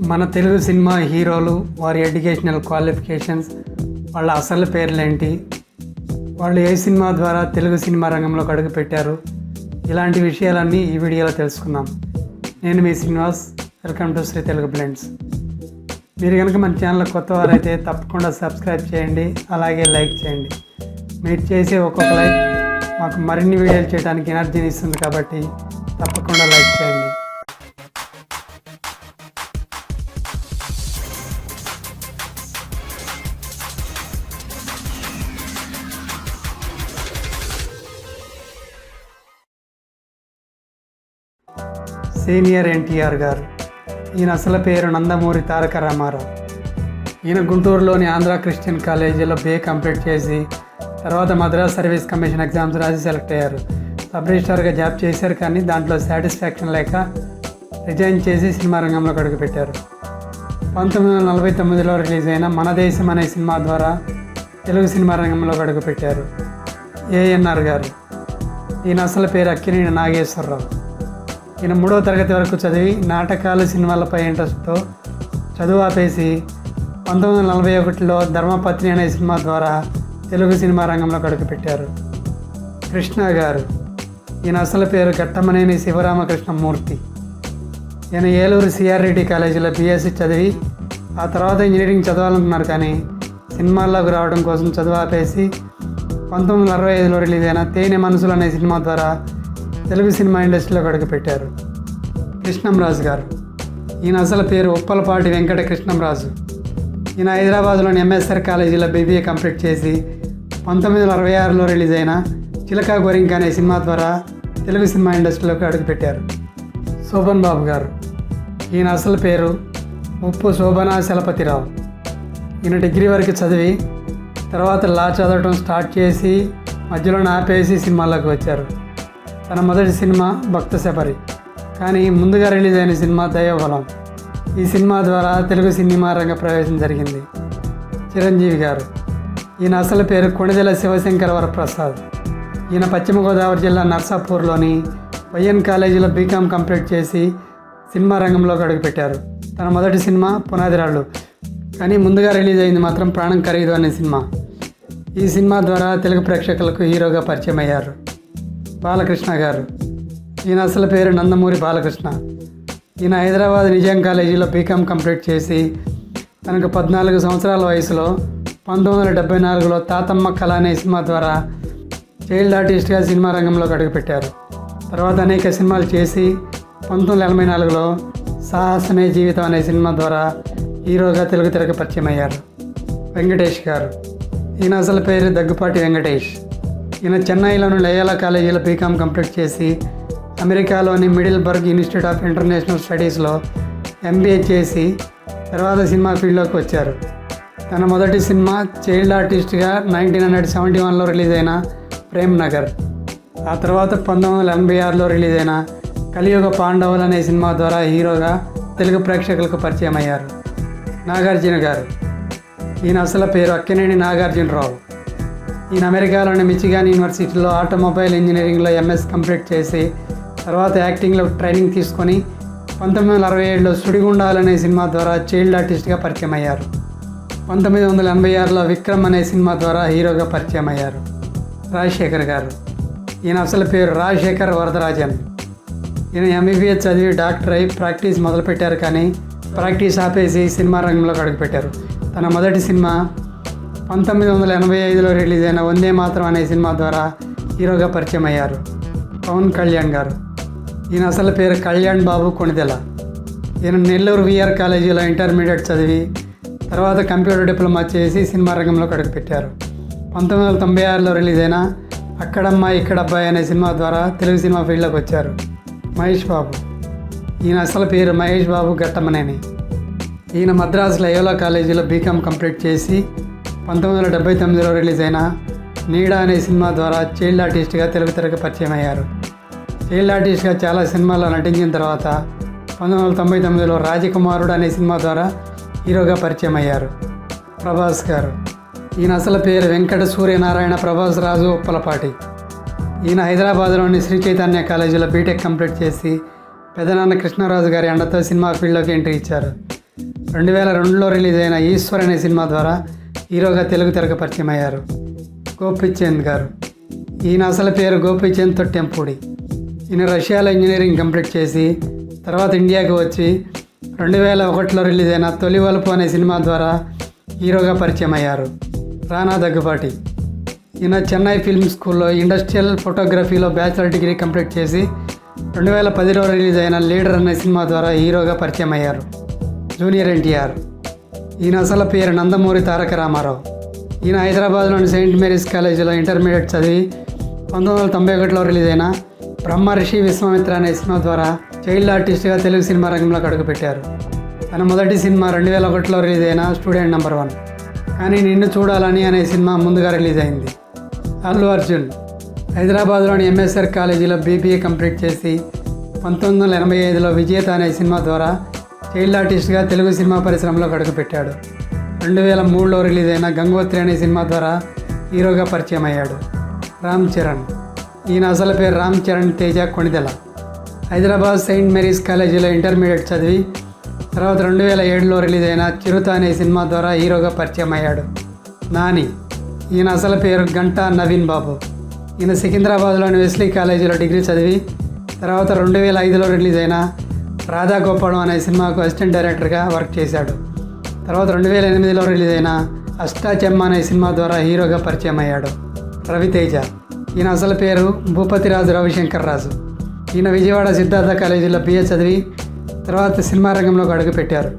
మన తెలుగు సినిమా హీరోలు, వారి ఎడ్యుకేషనల్ క్వాలిఫికేషన్స్, వాళ్ళ అసలు పేర్లేంటి, వాళ్ళు ఏ సినిమా ద్వారా తెలుగు సినిమా రంగంలోకి అడుగుపెట్టారు, ఇలాంటి విషయాలన్నీ ఈ వీడియోలో తెలుసుకుందాం. నేను మీ Srinivas. Welcome to Sri Telugu blends. మీరు కనుక మన ఛానల్ కొత్త వారైతే తప్పకుండా సబ్స్క్రైబ్ చేయండి, అలాగే లైక్ చేయండి. మీరు చేసే ఒక్కొక్క లైక్ మాకు మరిన్ని వీడియోలు చేయడానికి ఎనర్జీని ఇస్తుంది, కాబట్టి తప్పకుండా లైక్ చేయండి. సీనియర్ ఎన్టీఆర్ గారు. ఈయన అసలు పేరు నందమూరి తారక రామారావు. ఈయన గుంటూరులోని ఆంధ్ర క్రిస్టియన్ కాలేజీలో BA కంప్లీట్ చేసి తర్వాత మద్రాస్ సర్వీస్ కమిషన్ ఎగ్జామ్స్ రాసి సెలెక్ట్ అయ్యారు. సబ్ రిజిస్ట్రార్గా జాబ్ చేశారు, కానీ దాంట్లో సాటిస్ఫాక్షన్ లేక రిజైన్ చేసి సినిమా రంగంలోకి అడుగుపెట్టారు. 1949లో రిలీజ్ అయిన మన దేశం అనే సినిమా ద్వారా తెలుగు సినిమా రంగంలోకి అడుగుపెట్టారు. ANR గారు. ఈయన అసలు పేరు అక్కినేని నాగేశ్వరరావు. ఈయన 3వ తరగతి వరకు చదివి నాటకాలు, సినిమాలపై ఇంట్రెస్ట్తో చదువు ఆపేసి 1941లో ధర్మపత్ని అనే సినిమా ద్వారా తెలుగు సినిమా రంగంలోకి అడుగుపెట్టారు. కృష్ణ గారు. ఈయన అసలు పేరు ఘట్టమనేని శివరామకృష్ణమూర్తి. ఈయన ఏలూరు CR రెడ్డి కాలేజీలో BSc చదివి ఆ తర్వాత ఇంజనీరింగ్ చదవాలనుకున్నారు, కానీ సినిమాల్లోకి రావడం కోసం చదువు ఆపేసి 1965లో రిలీజ్ అయిన తేనె మనసులు అనే సినిమా ద్వారా తెలుగు సినిమా ఇండస్ట్రీలోకి అడుగుపెట్టారు. కృష్ణంరాజు గారు. ఈయన అసలు పేరు ఉప్పలపాటి వెంకట కృష్ణంరాజు. ఈయన హైదరాబాద్లోని MSR కాలేజీలో BBA కంప్లీట్ చేసి 1966లో రిలీజ్ అయిన చిలకా గోరింక అనే సినిమా ద్వారా తెలుగు సినిమా ఇండస్ట్రీలోకి అడుగుపెట్టారు. శోభన్ బాబు గారు. ఈయన అసలు పేరు ఉప్పు శోభనా చలపతిరావు. ఈయన డిగ్రీ వరకు చదివి తర్వాత లా చదవటం స్టార్ట్ చేసి మధ్యలో ఆపేసి సినిమాల్లోకి వచ్చారు. తన మొదటి సినిమా భక్త శబరి, కానీ ముందుగా రిలీజ్ అయిన సినిమా దైవబలం. ఈ సినిమా ద్వారా తెలుగు సినిమా రంగ ప్రవేశం జరిగింది. చిరంజీవి గారు. ఈయన అసలు పేరు కొణిదెల శివశంకర వరప్రసాద్. ఈయన పశ్చిమ గోదావరి జిల్లా నర్సాపూర్లోని YN కాలేజీలో BCom కంప్లీట్ చేసి సినిమా రంగంలోకి అడుగుపెట్టారు. తన మొదటి సినిమా పునాదిరాళ్ళు, కానీ ముందుగా రిలీజ్ అయింది మాత్రం ప్రాణం ఖరీదు అనే సినిమా. ఈ సినిమా ద్వారా తెలుగు ప్రేక్షకులకు హీరోగా పరిచయం అయ్యారు. బాలకృష్ణ గారు. ఈయన అసలు పేరు నందమూరి బాలకృష్ణ. ఈయన హైదరాబాద్ నిజాం కాలేజీలో BCom కంప్లీట్ చేసి తనకు 14 సంవత్సరాల వయసులో 1974లో తాతమ్మ కళ అనే సినిమా ద్వారా చైల్డ్ ఆర్టిస్ట్గా సినిమా రంగంలోకి అడుగుపెట్టారు. తర్వాత అనేక సినిమాలు చేసి 1984లో సాహసమే జీవితం అనే సినిమా ద్వారా హీరోగా తెలుగు తెరకు పరిచయం అయ్యారు. వెంకటేష్ గారు. ఈయన అసలు పేరు దగ్గుపాటి వెంకటేష్. ఈయన చెన్నైలోని లయోలా కాలేజీలో BCom కంప్లీట్ చేసి అమెరికాలోని మిడిల్బర్గ్ ఇన్స్టిట్యూట్ ఆఫ్ ఇంటర్నేషనల్ స్టడీస్లో MBA చేసి తర్వాత సినిమా ఫీల్డ్లోకి వచ్చారు. తన మొదటి సినిమా చైల్డ్ ఆర్టిస్ట్గా 1971లో రిలీజ్ అయిన ప్రేమ్ నగర్. ఆ తర్వాత 1986లో రిలీజ్ అయిన కలియుగ పాండవులు అనే సినిమా ద్వారా హీరోగా తెలుగు ప్రేక్షకులకు పరిచయం అయ్యారు. నాగార్జున గారు. ఈయన అసలు పేరు అక్కినేని నాగార్జునరావు. ఈయన అమెరికాలోని మిచిగాన్ యూనివర్సిటీలో ఆటోమొబైల్ ఇంజనీరింగ్లో MS కంప్లీట్ చేసి తర్వాత యాక్టింగ్లో ట్రైనింగ్ తీసుకొని 1967లో సుడిగుండాలు అనే సినిమా ద్వారా చైల్డ్ ఆర్టిస్ట్గా పరిచయం అయ్యారు. 1986లో విక్రమ్ అనే సినిమా ద్వారా హీరోగా పరిచయం అయ్యారు. రాజశేఖర్ గారు. ఈయన అసలు పేరు రాజశేఖర్ వరదరాజన్. ఈయన MBBS చదివి డాక్టర్ అయి ప్రాక్టీస్ మొదలుపెట్టారు, కానీ ప్రాక్టీస్ ఆపేసి సినిమా రంగంలోకి అడుగుపెట్టారు. తన మొదటి సినిమా 1985లో రిలీజ్ అయిన వందే మాతరం అనే సినిమా ద్వారా హీరోగా పరిచయం అయ్యారు. పవన్ కళ్యాణ్ గారు. ఈయన అసలు పేరు కళ్యాణ్ బాబు కొణిదెల. ఈయన నెల్లూరు VR కాలేజీలో ఇంటర్మీడియట్ చదివి తర్వాత కంప్యూటర్ డిప్లొమా చేసి సినిమా రంగంలోకి అడుగుపెట్టారు. 1996లో రిలీజ్ అయిన అక్కడమ్మాయి ఇక్కడబ్బాయి అనే సినిమా ద్వారా తెలుగు సినిమా ఫీల్డ్లోకి వచ్చారు. మహేష్ బాబు. ఈయన అసలు పేరు మహేష్ బాబు ఘట్టమనేని. ఈయన మద్రాస్ లయోలా కాలేజీలో BCom కంప్లీట్ చేసి 1979లో రిలీజ్ అయిన నీడ అనే సినిమా ద్వారా చైల్డ్ ఆర్టిస్ట్గా తెలుగు తెరకు పరిచయం అయ్యారు. చైల్డ్ ఆర్టిస్ట్గా చాలా సినిమాల్లో నటించిన తర్వాత 1999లో రాజకుమారుడు అనే సినిమా ద్వారా హీరోగా పరిచయం అయ్యారు. ప్రభాస్ గారు. ఈయన అసలు పేరు వెంకట సూర్యనారాయణ ప్రభాస్ రాజు ఉప్పలపాటి. ఈయన హైదరాబాద్లోని శ్రీ చైతన్య కాలేజీలో బీటెక్ కంప్లీట్ చేసి పెదనాన్న కృష్ణరాజు గారి అండతో సినిమా ఫీల్డ్లోకి ఎంట్రీ ఇచ్చారు. 2002లో రిలీజ్ అయిన ఈశ్వర్ అనే సినిమా ద్వారా హీరోగా తెలుగు తెరకు పరిచయం అయ్యారు. గోపీచంద్ గారు. ఈయన అసలు పేరు గోపీచంద్ తొట్టెంపూడి. ఈయన రష్యాలో ఇంజనీరింగ్ కంప్లీట్ చేసి తర్వాత ఇండియాకి వచ్చి 2001లో రిలీజ్ అయిన తొలి వలుపు అనే సినిమా ద్వారా హీరోగా పరిచయం అయ్యారు. రానా దగ్గుబాటి. ఈయన చెన్నై ఫిల్మ్ స్కూల్లో ఇండస్ట్రియల్ ఫోటోగ్రఫీలో బ్యాచిలర్ డిగ్రీ కంప్లీట్ చేసి 2010లో రిలీజ్ అయిన లీడర్ అనే సినిమా ద్వారా హీరోగా పరిచయం అయ్యారు. జూనియర్ ఎన్టీఆర్. ఈయన అసలు పేరు నందమూరి తారక రామారావు. ఈయన హైదరాబాద్లోని సెయింట్ మేరీస్ కాలేజీలో ఇంటర్మీడియట్ చదివి 1991లో రిలీజ్ అయిన బ్రహ్మర్షి విశ్వామిత్ర అనే సినిమా ద్వారా చైల్డ్ ఆర్టిస్ట్గా తెలుగు సినిమా రంగంలోకి అడుగుపెట్టారు. తన మొదటి సినిమా 2001లో రిలీజ్ అయిన స్టూడెంట్ నెంబర్ 1. కానీ నిన్ను చూడాలని అనే సినిమా ముందుగా రిలీజ్ అయింది. అల్లు అర్జున్. హైదరాబాద్లోని ఎంఎస్ఆర్ కాలేజీలో బీబీఏ కంప్లీట్ చేసి 1985లో విజేత అనే సినిమా ద్వారా చైల్డ్ ఆర్టిస్ట్గా తెలుగు సినిమా పరిశ్రమలోకి అడుగుపెట్టాడు. 2003లో రిలీజ్ అయిన గంగోత్రి అనే సినిమా ద్వారా హీరోగా పరిచయం అయ్యాడు. రామ్ చరణ్. ఈయన అసలు పేరు రామ్ చరణ్ తేజ కొణిదెల. హైదరాబాద్ సెయింట్ మేరీస్ కాలేజీలో ఇంటర్మీడియట్ చదివి తర్వాత 2007లో రిలీజ్ అయిన చిరుత అనే సినిమా ద్వారా హీరోగా పరిచయం అయ్యాడు. నాని. ఈయన అసలు పేరు గంటా నవీన్ బాబు. ఈయన సికింద్రాబాద్లోని వెస్లీ కాలేజీలో డిగ్రీ చదివి తర్వాత 2005లో రిలీజ్ అయిన రాధాగోపాలం అనే సినిమాకు అసిస్టెంట్ డైరెక్టర్గా వర్క్ చేశాడు. తర్వాత 2008లో రిలీజ్ అయిన అష్టాచెమ్మ అనే సినిమా ద్వారా హీరోగా పరిచయం అయ్యాడు. రవితేజ. ఈయన అసలు పేరు భూపతిరాజు రవిశంకర్ రాజు. ఈయన విజయవాడ సిద్ధార్థ కాలేజీలో బిఏ చదివి తర్వాత సినిమా రంగంలోకి అడుగుపెట్టారు.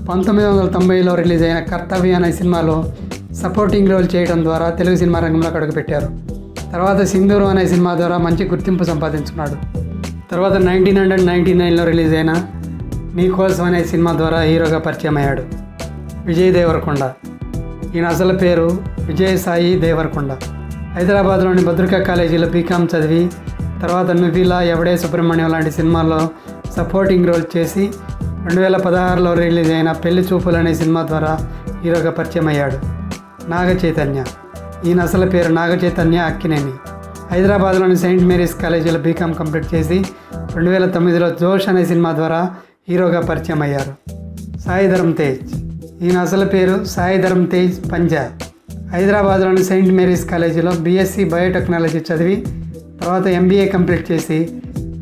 1990లో రిలీజ్ అయిన కర్తవ్య అనే సినిమాలో సపోర్టింగ్ రోల్ చేయడం ద్వారా తెలుగు సినిమా రంగంలోకి అడుగుపెట్టారు. తర్వాత సింధూరు అనే సినిమా ద్వారా మంచి గుర్తింపు సంపాదించుకున్నాడు. తర్వాత 1999లో రిలీజ్ అయిన నీ కోసం అనే సినిమా ద్వారా హీరోగా పరిచయం అయ్యాడు. విజయ్ దేవరకొండ. ఈయన అసలు పేరు విజయసాయి దేవరకొండ. హైదరాబాద్లోని భద్రికా కాలేజీలో బీకామ్ చదివి తర్వాత నువ్విలా ఎవడే సుబ్రహ్మణ్యం లాంటి సినిమాల్లో సపోర్టింగ్ రోల్ చేసి 2016లో రిలీజ్ అయిన పెళ్లి చూపులు అనే సినిమా ద్వారా హీరోగా పరిచయం అయ్యాడు. నాగ చైతన్య. ఈయన అసలు పేరు నాగ చైతన్య అక్కినేని. హైదరాబాద్లోని సెయింట్ మేరీస్ కాలేజీలో బీకామ్ కంప్లీట్ చేసి 2009లో జోష్ అనే సినిమా ద్వారా హీరోగా పరిచయం అయ్యారు. సాయి ధరమ్ తేజ్. ఈయన అసలు పేరు సాయి ధరమ్ తేజ్ పంజా. హైదరాబాద్లోని సెయింట్ మేరీస్ కాలేజీలో బీఎస్సీ బయోటెక్నాలజీ చదివి తర్వాత ఎంబీఏ కంప్లీట్ చేసి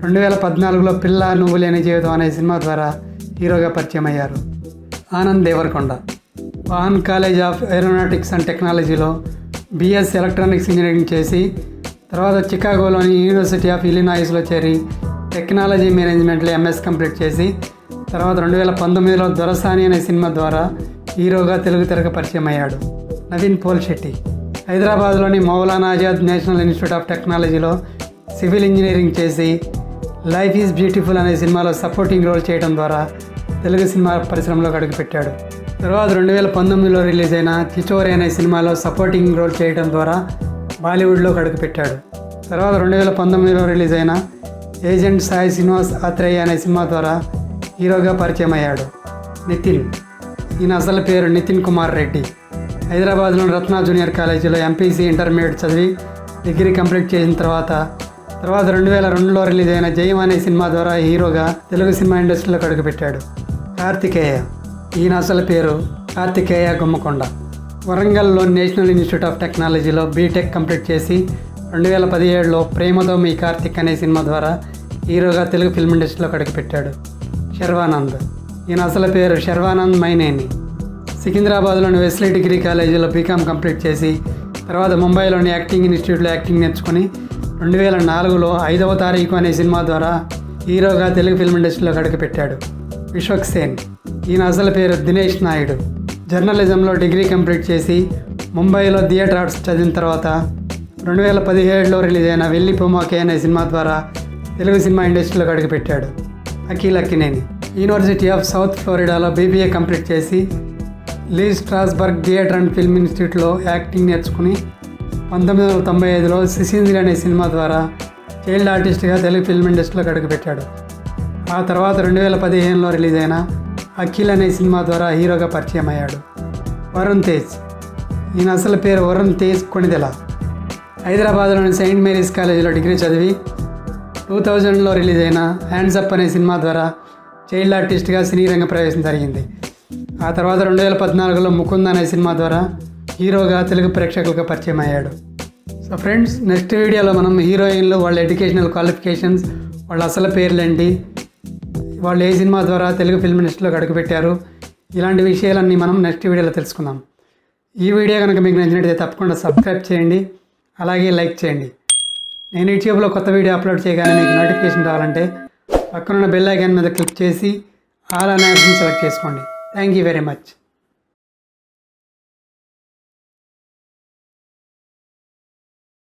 2014లో పిల్ల నువ్వు లేని జీవితం అనే సినిమా ద్వారా హీరోగా పరిచయం అయ్యారు. Anand Deverakonda. Vahan college of aeronautics and టెక్నాలజీలో బిఎస్సీ ఎలక్ట్రానిక్స్ ఇంజనీరింగ్ చేసి తర్వాత చికాగోలోని యూనివర్సిటీ ఆఫ్ ఇలినాయిస్లో చేరి టెక్నాలజీ మేనేజ్మెంట్లో ఎంఎస్ కంప్లీట్ చేసి తర్వాత 2019లో దొరసాని అనే సినిమా ద్వారా హీరోగా తెలుగు తెరకు పరిచయం అయ్యాడు. నవీన్ పోల్శెట్టి. హైదరాబాద్లోని Maulana Azad national institute of టెక్నాలజీలో సివిల్ ఇంజనీరింగ్ చేసి లైఫ్ ఈజ్ బ్యూటిఫుల్ అనే సినిమాలో సపోర్టింగ్ రోల్ చేయడం ద్వారా తెలుగు సినిమా పరిశ్రమలోకి అడుగుపెట్టాడు. తర్వాత 2019లో రిలీజ్ అయిన చిచోరి అనే సినిమాలో సపోర్టింగ్ రోల్ చేయడం ద్వారా బాలీవుడ్లోకి అడుగుపెట్టాడు. తర్వాత 2019లో రిలీజ్ అయిన ఏజెంట్ సాయి శ్రీనివాస్ ఆత్రేయ అనే సినిమా ద్వారా హీరోగా పరిచయం అయ్యాడు. నితిన్. ఈయన అసలు పేరు నితిన్ కుమార్ రెడ్డి. హైదరాబాద్లోని రత్నా జూనియర్ కాలేజీలో ఎంపీసీ ఇంటర్మీడియట్ చదివి డిగ్రీ కంప్లీట్ చేసిన తర్వాత 2002లో రిలీజ్ అయిన జయం అనే సినిమా ద్వారా హీరోగా తెలుగు సినిమా ఇండస్ట్రీలోకి అడుగుపెట్టాడు. కార్తికేయ. ఈయన అసలు పేరు కార్తికేయ గుమ్మకొండ. వరంగల్లో నేషనల్ ఇన్స్టిట్యూట్ ఆఫ్ టెక్నాలజీలో బీటెక్ కంప్లీట్ చేసి 2017లో ప్రేమతో మీ కార్తిక్ అనే సినిమా ద్వారా హీరోగా తెలుగు ఫిల్మ్ ఇండస్ట్రీలోకి అడుగుపెట్టాడు. శర్వానంద్. ఈయన అసలు పేరు శర్వానంద్ మైనేని. సికింద్రాబాద్లోని వెస్లీ డిగ్రీ కాలేజీలో బీకామ్ కంప్లీట్ చేసి తర్వాత ముంబైలోని యాక్టింగ్ ఇన్స్టిట్యూట్లో యాక్టింగ్ నేర్చుకుని 2004లో 5వ తారీఖు అనే సినిమా ద్వారా హీరోగా తెలుగు ఫిల్మ్ ఇండస్ట్రీలోకి అడుగుపెట్టాడు. విశ్వక్ సేన్. ఈయన అసలు పేరు దినేష్ నాయుడు. జర్నలిజంలో డిగ్రీ కంప్లీట్ చేసి ముంబైలో థియేటర్ ఆర్ట్స్ చదివిన తర్వాత 2017లో రిలీజ్ అయిన వెల్లి పొమాకే అనే సినిమా ద్వారా తెలుగు సినిమా ఇండస్ట్రీలోకి అడుగుపెట్టాడు. Akhil Akkineni. University of south ఫ్లోరిడాలో బీబీఏ కంప్లీట్ చేసి Lee Strasberg theatre and film ఇన్స్టిట్యూట్లో యాక్టింగ్ నేర్చుకుని 1995లో సిసింద్రి అనే సినిమా ద్వారా చైల్డ్ ఆర్టిస్ట్గా తెలుగు ఫిల్మ్ ఇండస్ట్రీలోకి అడుగుపెట్టాడు. ఆ తర్వాత 2015లో రిలీజ్ అయిన అఖిల్ అనే సినిమా ద్వారా హీరోగా పరిచయం అయ్యాడు. వరుణ్ తేజ్. ఈయన అసలు పేరు వరుణ్ తేజ్ కొణిదెల. హైదరాబాద్లోని సెయింట్ మేరీస్ కాలేజీలో డిగ్రీ చదివి 2000లో రిలీజ్ అయిన హ్యాండ్స్ అప్ అనే సినిమా ద్వారా చైల్డ్ ఆర్టిస్ట్గా సినీ రంగ ప్రవేశం జరిగింది. ఆ తర్వాత 2014లో ముకుంద్ అనే సినిమా ద్వారా హీరోగా తెలుగు ప్రేక్షకులకు పరిచయం అయ్యాడు. సో ఫ్రెండ్స్, నెక్స్ట్ వీడియోలో మనం హీరోయిన్లు, వాళ్ళ ఎడ్యుకేషనల్ క్వాలిఫికేషన్స్, వాళ్ళ అసలు పేర్లేంటి, వాళ్ళు ఏ సినిమా ద్వారా తెలుగు ఫిల్మ్ ఇండస్ట్రీలోకి అడుగుపెట్టారు, ఇలాంటి విషయాలన్నీ మనం నెక్స్ట్ వీడియోలో తెలుసుకుందాం. ఈ వీడియో కనుక మీకు నచ్చినట్లయితే తప్పకుండా సబ్స్క్రైబ్ చేయండి, అలాగే లైక్ చేయండి. నేను యూట్యూబ్లో కొత్త వీడియో అప్లోడ్ చేయగానే మీకు నోటిఫికేషన్ రావాలంటే పక్కనున్న బెల్ ఐకాన్ మీద క్లిక్ చేసి ఆల్ అనే ఆప్షన్ సెలెక్ట్ చేసుకోండి. Thank you very much.